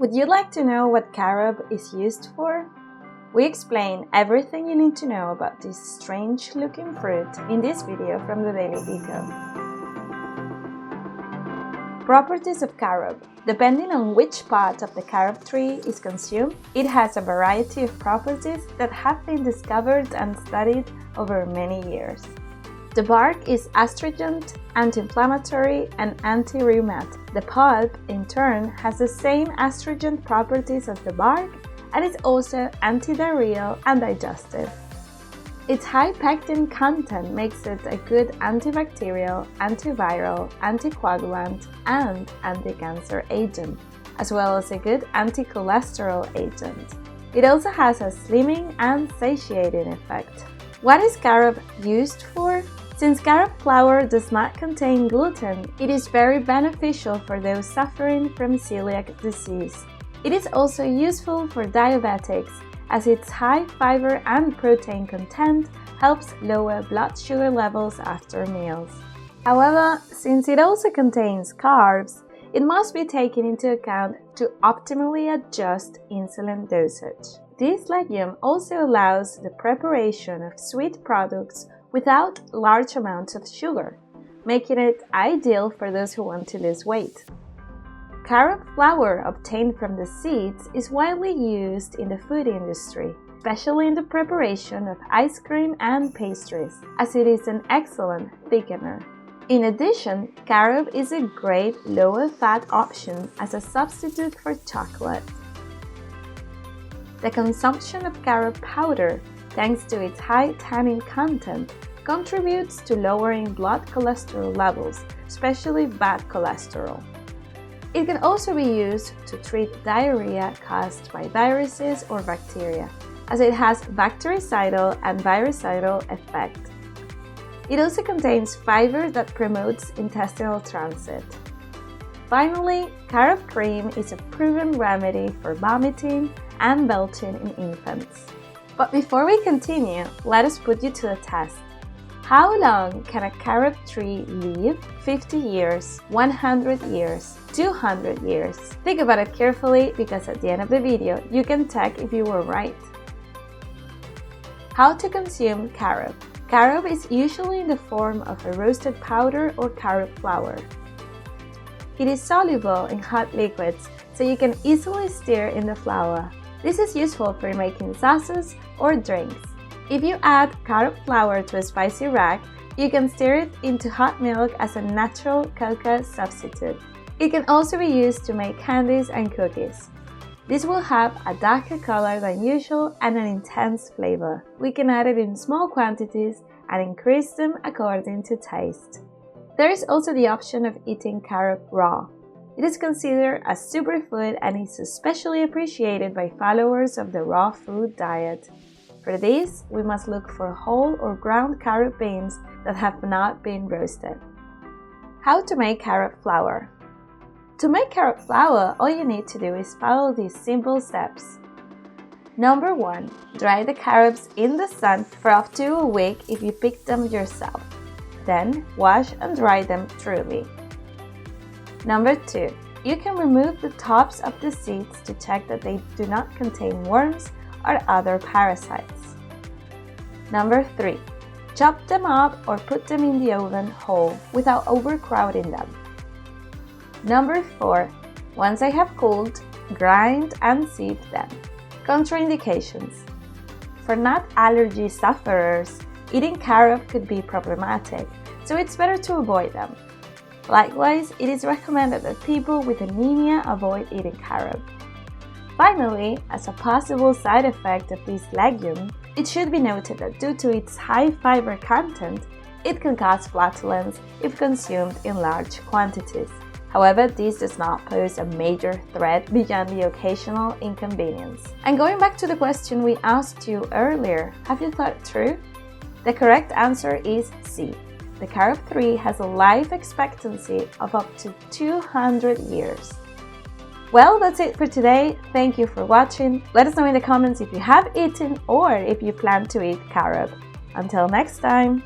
Would you like to know what carob is used for? We explain everything you need to know about this strange-looking fruit in this video from the Daily Eco. Properties of carob. Depending on which part of the carob tree is consumed, it has a variety of properties that have been discovered and studied over many years. The bark is astringent, anti-inflammatory, and anti-rheumatic. The pulp, in turn, has the same astringent properties as the bark and is also antidiarrheal and digestive. Its high pectin content makes it a good antibacterial, antiviral, anticoagulant, and anti-cancer agent, as well as a good anti-cholesterol agent. It also has a slimming and satiating effect. What is carob used for? Since carob flour does not contain gluten, it is very beneficial for those suffering from celiac disease. It is also useful for diabetics, as its high fiber and protein content helps lower blood sugar levels after meals. However, since it also contains carbs, it must be taken into account to optimally adjust insulin dosage. This legume also allows the preparation of sweet products without large amounts of sugar, making it ideal for those who want to lose weight. Carob flour obtained from the seeds is widely used in the food industry, especially in the preparation of ice cream and pastries, as it is an excellent thickener. In addition, carob is a great lower-fat option as a substitute for chocolate. The consumption of carob powder, thanks to its high tannin content, contributes to lowering blood cholesterol levels, especially bad cholesterol. It can also be used to treat diarrhea caused by viruses or bacteria, as it has bactericidal and virucidal effect. It also contains fiber that promotes intestinal transit. Finally, carob cream is a proven remedy for vomiting and belching in infants. But before we continue, let us put you to the test. How long can a carob tree live? 50 years, 100 years, 200 years. Think about it carefully, because at the end of the video, you can check if you were right. How to consume carob. Carob is usually in the form of a roasted powder or carob flour. It is soluble in hot liquids, so you can easily stir in the flour. This is useful for making sauces or drinks. If you add carob flour to a spicy rack, you can stir it into hot milk as a natural cocoa substitute. It can also be used to make candies and cookies. This will have a darker color than usual and an intense flavor. We can add it in small quantities and increase them according to taste. There is also the option of eating carob raw. It is considered a superfood and is especially appreciated by followers of the raw food diet. For this, we must look for whole or ground carob beans that have not been roasted. How to make carob flour. To make carob flour, all you need to do is follow these simple steps. Number 1. Dry the carobs in the sun for up to a week if you pick them yourself. Then, wash and dry them thoroughly. Number 2. You can remove the tops of the seeds to check that they do not contain worms or other parasites. Number 3. Chop them up or put them in the oven whole without overcrowding them. Number 4. Once they have cooled, grind and sieve them. Contraindications. For nut allergy sufferers, eating carob could be problematic, so it's better to avoid them. Likewise, it is recommended that people with anemia avoid eating carob. Finally, as a possible side effect of this legume, it should be noted that due to its high fiber content, it can cause flatulence if consumed in large quantities. However, this does not pose a major threat beyond the occasional inconvenience. And going back to the question we asked you earlier, have you thought it through? The correct answer is C. The carob tree has a life expectancy of up to 200 years. Well, that's it for today. Thank you for watching. Let us know in the comments if you have eaten or if you plan to eat carob. Until next time!